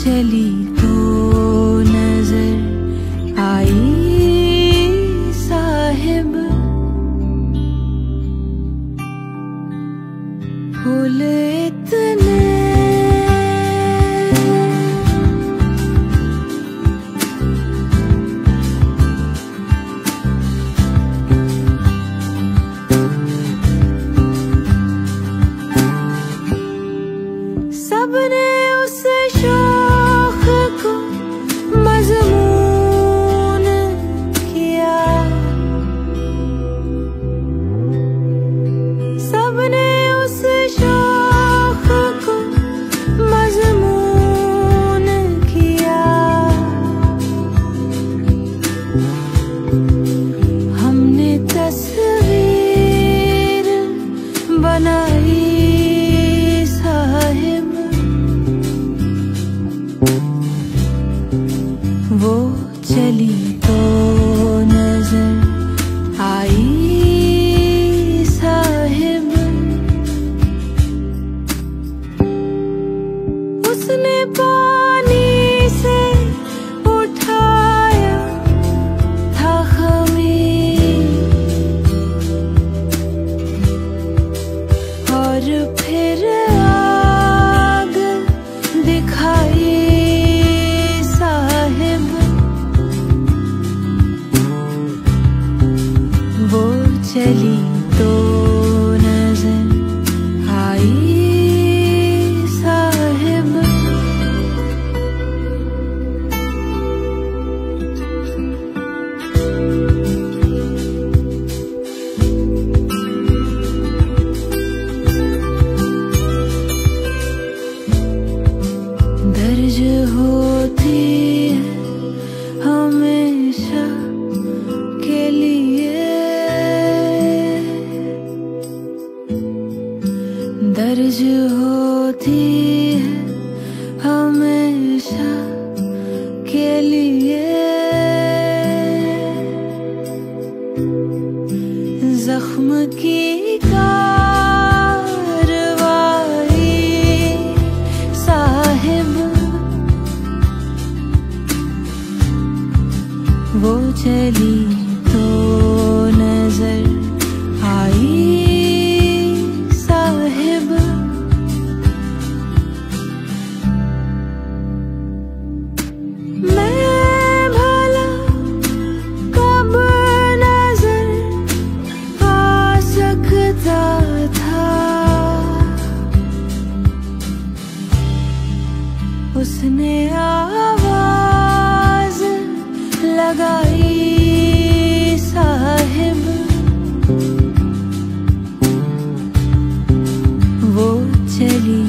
चली तो नजर आई साहिब, फूल इतने सबने उस शौक को मजमून किया, सबने उस शौक को मजमून किया। हमने तस्वीर बनाई साहिब, वो चली तो नजर आई साहिब, उसने पानी से उठाया था खमीर और फिर आग दिखाई साहिब, वो चली तो नजर आई साहिब। दर्ज होती है हमेशा के लिए, दर्ज होती है हमेशा के लिए। जख्म की कारवाई साहिब, वो चली तो नजर आई साहिब। मैं भला कब नजर आ सकता था, उसने आवाज लगाई साहिब, वो चली